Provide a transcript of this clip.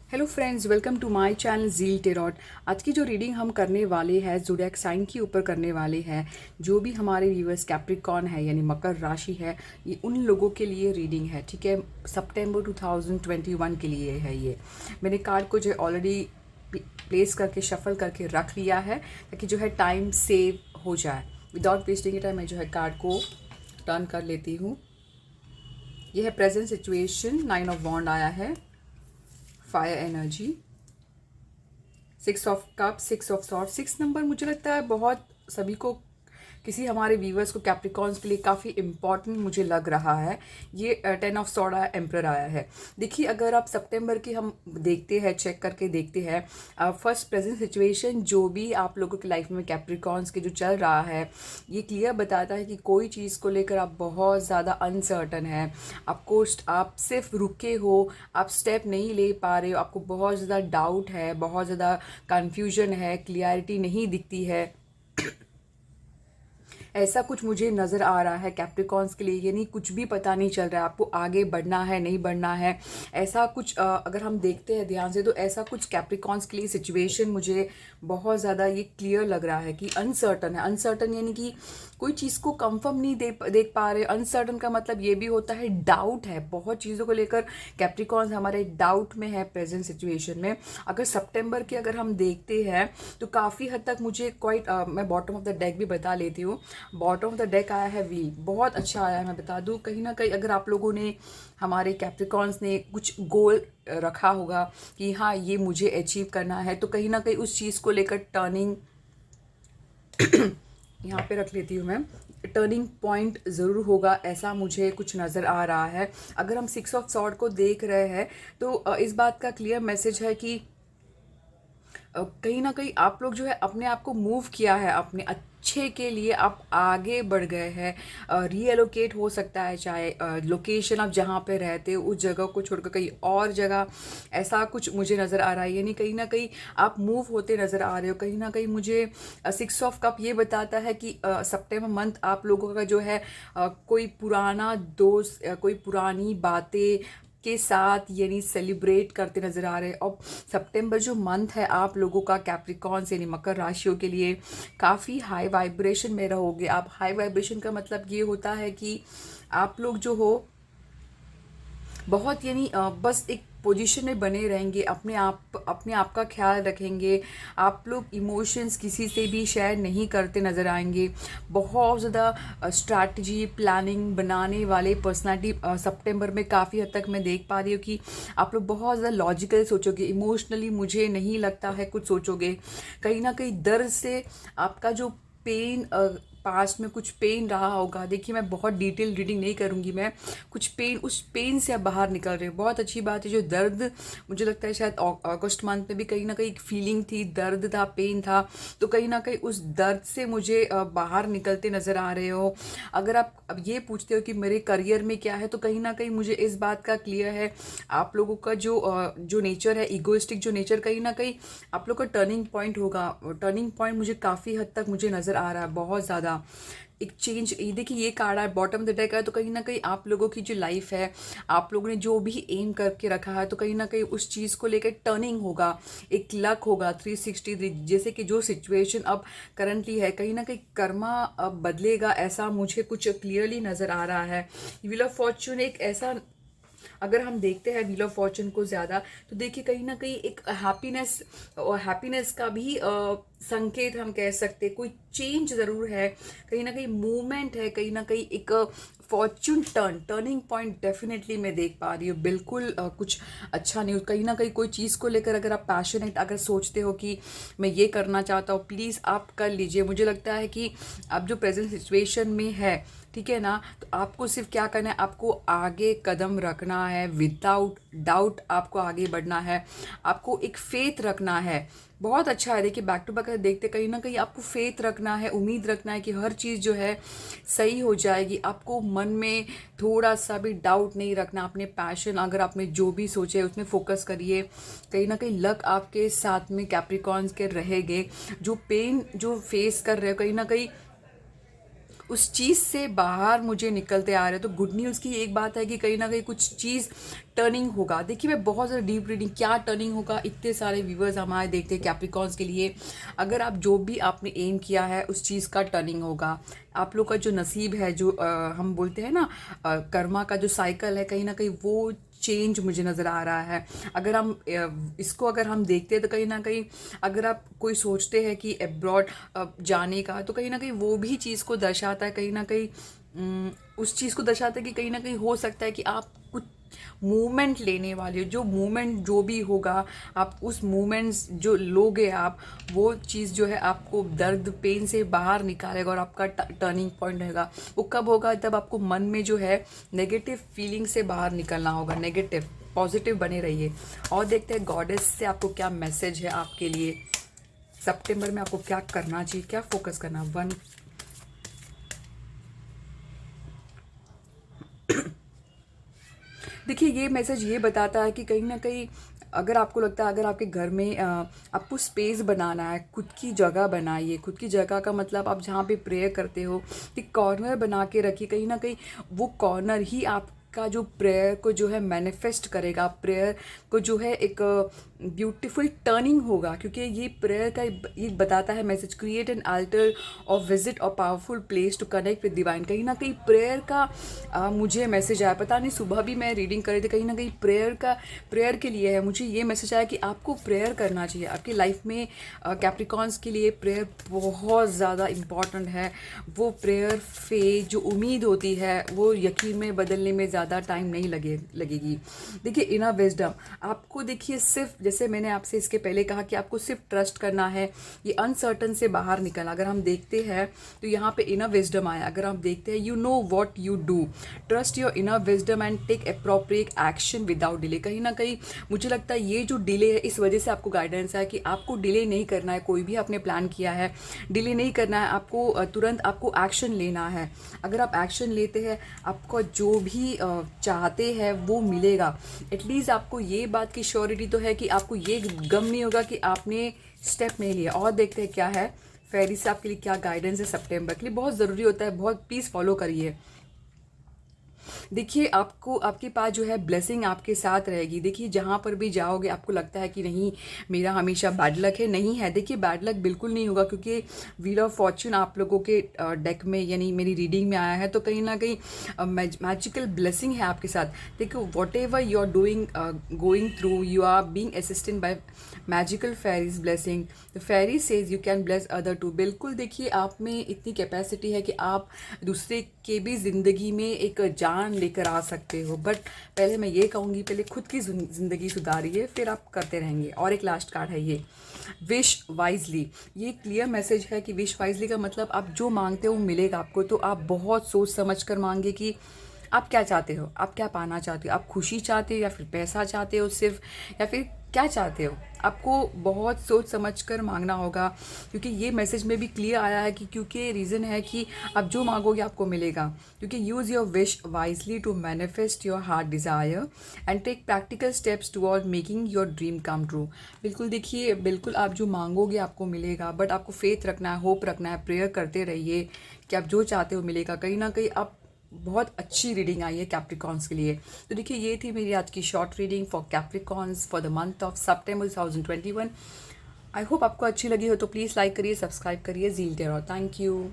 Hello friends, welcome to my channel Zeal Tarot. आज की जो रीडिंग हम करने वाले हैं ज़ोडिएक साइन के ऊपर करने वाले हैं। जो भी हमारे व्यूअर्स कैप्रिकॉर्न है यानी मकर राशि है, ये उन लोगों के लिए रीडिंग है। ठीक है, सितंबर 2021 के लिए है ये। मैंने कार्ड को जो ऑलरेडी प्लेस करके शफल करके रख लिया है ताकि जो है टाइम सेव हो जाए। विदाउट वेस्टिंग टाइम मैं जो है कार्ड को टर्न कर लेती हूँ। यह है प्रेजेंट सिचुएशन। 9 ऑफ वॉन्ड आया है, fire energy, 6 of cup, 6 of sword. 6 number मुझे लगता है बहुत सभी को, किसी हमारे व्यूवर्स को कैप्रिकॉर्न्स के लिए काफ़ी इंपॉर्टेंट मुझे लग रहा है। ये 10 ऑफ सॉर्ड आया, एम्परर आया है। देखिए, अगर आप सितंबर की हम देखते हैं, चेक करके देखते हैं, फर्स्ट प्रेजेंट सिचुएशन जो भी आप लोगों की लाइफ में कैप्रिकॉर्न्स के जो चल रहा है, ये क्लियर बताता है कि कोई चीज़ को लेकर आप बहुत ज़्यादा अनसर्टन है। आप सिर्फ रुके हो, आप स्टेप नहीं ले पा रहे हो, आपको बहुत ज़्यादा डाउट है, बहुत ज़्यादा कन्फ्यूजन है, क्लियरिटी नहीं दिखती है। ऐसा कुछ मुझे नज़र आ रहा है कैप्रिकॉर्न्स के लिए। यानी कुछ भी पता नहीं चल रहा है, आपको आगे बढ़ना है नहीं बढ़ना है, ऐसा कुछ अगर हम देखते हैं ध्यान से तो ऐसा कुछ कैप्रिकॉर्न्स के लिए सिचुएशन मुझे बहुत ज़्यादा ये क्लियर लग रहा है कि अनसर्टन है। अनसर्टन यानी कि कोई चीज़ को कंफर्म नहीं देख पा रहे। अनसर्टन का मतलब ये भी होता है डाउट है, बहुत चीज़ों को लेकर कैप्रिकॉर्न्स हमारे डाउट में है प्रेजेंट सिचुएशन में। अगर सितंबर की अगर हम देखते हैं तो काफ़ी हद तक मुझे क्वाइट मैं बॉटम ऑफ द डेक भी बता लेती हूँ। बॉटम ऑफ द डेक आया है व्हील, बहुत अच्छा आया है। मैं बता दूँ, कहीं ना कहीं अगर आप लोगों ने, हमारे कैप्रिकॉर्न्स ने कुछ गोल रखा होगा कि हाँ ये मुझे अचीव करना है, तो कहीं ना कहीं उस चीज़ को लेकर टर्निंग यहाँ पे रख लेती हूँ मैं, टर्निंग पॉइंट ज़रूर होगा, ऐसा मुझे कुछ नज़र आ रहा है। अगर हम 6 ऑफ सॉर्ड को देख रहे हैं तो इस बात का क्लियर मैसेज है कि कहीं ना कहीं आप लोग जो है अपने आप को मूव किया है, अपने अच्छे के लिए आप आगे बढ़ गए हैं। रीएलोकेट हो सकता है, चाहे लोकेशन आप जहाँ पे रहते हो उस जगह को छोड़कर कहीं और जगह, ऐसा कुछ मुझे नज़र आ रहा है। यानी कहीं ना कहीं आप मूव होते नज़र आ रहे हो। कहीं ना कहीं मुझे 6 ऑफ कप ये बताता है कि सितंबर मंथ आप लोगों का जो है कोई पुराना दोस्त, कोई पुरानी बातें के साथ यानी सेलिब्रेट करते नजर आ रहे हैं। और सितंबर जो मंथ है आप लोगों का कैप्रिकॉर्न्स यानी मकर राशियों के लिए काफ़ी हाई वाइब्रेशन में रहोगे आप। हाई वाइब्रेशन का मतलब ये होता है कि आप लोग जो हो बहुत यानी बस एक पोजीशन में बने रहेंगे, अपने आप का ख्याल रखेंगे। आप लोग इमोशंस किसी से भी शेयर नहीं करते नज़र आएंगे। बहुत ज़्यादा स्ट्रैटेजी प्लानिंग बनाने वाले पर्सनालिटी सितंबर में काफ़ी हद तक मैं देख पा रही हूँ कि आप लोग बहुत ज़्यादा लॉजिकल सोचोगे। इमोशनली मुझे नहीं लगता है कुछ सोचोगे। कहीं ना कहीं दर्द से आपका जो पेन, पास्ट में कुछ पेन रहा होगा। देखिए, मैं बहुत डिटेल रीडिंग नहीं करूंगी, मैं कुछ पेन, उस पेन से आप बाहर निकल रहे हो, बहुत अच्छी बात है। जो दर्द मुझे लगता है शायद अगस्त मंथ में भी कहीं ना कहीं एक फीलिंग थी, दर्द था, पेन था, तो कहीं ना कहीं उस दर्द से मुझे बाहर निकलते नज़र आ रहे हो। अगर आप अब ये पूछते हो कि मेरे करियर में क्या है, तो कहीं ना कहीं मुझे इस बात का क्लियर है आप लोगों का जो नेचर है, इगोइस्टिक जो नेचर, कहीं ना कहीं आप लोग का टर्निंग पॉइंट होगा। टर्निंग पॉइंट मुझे काफ़ी हद तक मुझे नज़र आ रहा है, बहुत ज़्यादा एक चेंज। ये देखिए, ये कार्ड है बॉटम द डेक है, तो कहीं ना कहीं आप लोगों की जो लाइफ है, आप लोगों ने जो भी एम करके रखा है, तो कहीं ना कहीं उस चीज़ को लेकर टर्निंग होगा, एक लक होगा 360 जैसे कि जो सिचुएशन अब करंटली है, कहीं ना कहीं कर्मा अब बदलेगा, ऐसा मुझे कुछ क्लियरली नज़र आ रहा है। व्हील ऑफ फॉर्च्यून एक ऐसा, अगर हम देखते हैं व्हील ऑफ फॉर्चून को ज़्यादा, तो देखिए कहीं ना कहीं एक हैप्पीनेस, और हैप्पीनेस का भी संकेत हम कह सकते हैं। कोई चेंज ज़रूर है, कहीं ना कहीं मूवमेंट है, कहीं ना कहीं एक फॉर्च्यून टर्निंग पॉइंट डेफिनेटली मैं देख पा रही हूँ। बिल्कुल कुछ अच्छा न्यूज़, कहीं ना कहीं कोई चीज़ को लेकर अगर आप पैशनेट, अगर सोचते हो कि मैं ये करना चाहता हूँ, प्लीज़ आप कर लीजिए। मुझे लगता है कि आप जो प्रेजेंट सिचुएशन में है, ठीक है ना, तो आपको सिर्फ क्या करना है, आपको आगे कदम रखना है, विदाउट डाउट आपको आगे बढ़ना है, आपको एक फेथ रखना है। बहुत अच्छा है। देखिए, बैक टू बैक देखते, कहीं ना कहीं आपको फेथ रखना है, उम्मीद रखना है कि हर चीज़ जो है सही हो जाएगी। आपको मन में थोड़ा सा भी डाउट नहीं रखना। अपने पैशन, अगर आपने जो भी सोचे उसमें फोकस करिए। कहीं ना कहीं लक आपके साथ में कैप्रिकॉर्न्स के रहेंगे। जो पेन जो फेस कर रहे हो, कहीं ना कहीं उस चीज़ से बाहर मुझे निकलते आ रहे हैं। तो गुड न्यूज़ की एक बात है कि कहीं ना कहीं कुछ चीज़ टर्निंग होगा। देखिए मैं बहुत ज़्यादा डीप रीडिंग, क्या टर्निंग होगा, इतने सारे व्यूवर्स हमारे देखते हैं कैप्रिकॉर्न्स के लिए। अगर आप जो भी आपने एम किया है उस चीज़ का टर्निंग होगा। आप लोग का जो नसीब है, जो हम बोलते हैं ना कर्मा का जो साइकिल है, कहीं ना कहीं वो चेंज मुझे नज़र आ रहा है। अगर हम इसको अगर हम देखते हैं तो कहीं ना कहीं अगर आप कोई सोचते हैं कि अब्रॉड जाने का, तो कहीं ना कहीं वो भी चीज़ को दर्शाता है, कहीं ना कहीं उस चीज़ को दर्शाता है कि कहीं ना कहीं हो सकता है कि आप कुछ मूवमेंट लेने वाले हो। जो मूवमेंट जो भी होगा, आप उस मूवमेंट्स जो लोगे आप, वो चीज़ जो है आपको दर्द पेन से बाहर निकालेगा और आपका टर्निंग पॉइंट रहेगा। वो कब होगा? तब आपको मन में जो है नेगेटिव फीलिंग से बाहर निकलना होगा। नेगेटिव, पॉजिटिव बने रहिए। और देखते हैं गॉडेस से आपको क्या मैसेज है आपके लिए सितंबर में। आपको क्या करना चाहिए, क्या फोकस करना। वन, देखिए ये मैसेज ये बताता है कि कहीं ना कहीं अगर आपको लगता है, अगर आपके घर में आपको स्पेस बनाना है, खुद की जगह बनाइए। खुद की जगह का मतलब आप जहाँ पे प्रेयर करते हो एक कॉर्नर बना के रखिए। कहीं ना कहीं वो कॉर्नर ही आपका जो प्रेयर को जो है मैनिफेस्ट करेगा। प्रेयर को जो है एक ब्यूटीफुल टर्निंग होगा, क्योंकि ये प्रेयर का ये बताता है message, create an altar or visit a powerful place to connect with divine. कहीं ना कहीं प्रेयर का मुझे मैसेज आया, पता नहीं सुबह भी मैं रीडिंग कर रही थी, कहीं ना कहीं प्रेयर के लिए है। मुझे ये मैसेज आया कि आपको प्रेयर करना चाहिए आपकी लाइफ में। कैप्रिकॉर्न्स के लिए प्रेयर बहुत ज़्यादा इम्पॉर्टेंट है। वो प्रेयर फेथ जो उम्मीद होती है वो यकीन में बदलने में ज़्यादा टाइम नहीं लगेगी। देखिए इनर विजडम आपको, देखिए सिर्फ जैसे मैंने आपसे इसके पहले कहा कि आपको सिर्फ ट्रस्ट करना है, ये अनसर्टन से बाहर निकलना। अगर हम देखते हैं तो यहाँ पे इनर विजडम आया। अगर हम देखते हैं, you know what you do, trust your inner wisdom and take appropriate action without delay. कहीं ना कहीं मुझे लगता है ये जो डिले है, इस वजह से आपको गाइडेंस है कि आपको डिले नहीं करना है। कोई भी आपने प्लान किया है, डिले नहीं करना है आपको, तुरंत आपको एक्शन लेना है। अगर आप एक्शन लेते हैं, आपको जो भी चाहते हैं वो मिलेगा। एटलीस्ट आपको ये बात की श्योरिटी तो है कि आपको ये गम नहीं होगा कि आपने स्टेप नहीं लिया। और देखते हैं क्या है फेरी से आपके लिए क्या गाइडेंस है सितंबर के लिए। बहुत ज़रूरी होता है, बहुत प्लीज़ फॉलो करिए। देखिए आपको, आपके पास जो है ब्लेसिंग आपके साथ रहेगी। देखिए जहाँ पर भी जाओगे आपको लगता है कि नहीं मेरा हमेशा बैड लक है, नहीं है। देखिए बैड लक बिल्कुल नहीं होगा, क्योंकि व्हील ऑफ फॉर्च्यून आप लोगों के डेक में यानी मेरी रीडिंग में आया है। तो कहीं ना कहीं मैजिकल ब्लेसिंग है आपके साथ। देखो whatever you are doing, going through, you are being assisted by magical fairies blessing. The fairy says you can bless other too. बिल्कुल देखिए आप में इतनी कैपेसिटी है कि आप दूसरे के भी ज़िंदगी में एक जान लेकर आ सकते हो। बट पहले मैं ये कहूँगी, पहले खुद की ज़िंदगी सुधारिए, फिर आप करते रहेंगे। और एक लास्ट कार्ड है ये, विश वाइजली। ये क्लियर मैसेज है कि विश वाइजली का मतलब आप जो मांगते हो वो मिलेगा आपको। तो आप बहुत सोच समझ कर मांगे कि आप क्या चाहते हो, आप क्या पाना चाहते हो। आप खुशी चाहते हो या फिर पैसा चाहते हो सिर्फ, या फिर क्या चाहते हो। आपको बहुत सोच समझ कर मांगना होगा, क्योंकि ये मैसेज में भी क्लियर आया है कि क्योंकि रीज़न है कि आप जो मांगोगे आपको मिलेगा। क्योंकि use your wish wisely to manifest your heart desire and take practical steps toward making your dream come true. बिल्कुल देखिए, बिल्कुल आप जो मांगोगे आपको मिलेगा, बट आपको फेथ रखना है, होप रखना है, प्रेयर करते रहिए कि आप जो चाहते हो मिलेगा। कहीं ना कहीं आप, बहुत अच्छी रीडिंग आई है कैप्रिकॉर्न्स के लिए। तो देखिए ये थी मेरी आज की short reading for Capricorns for the month of September 2021। I hope आपको अच्छी लगी हो, तो प्लीज़ लाइक करिए, सब्सक्राइब करिए ज़ील टेरर। Thank you.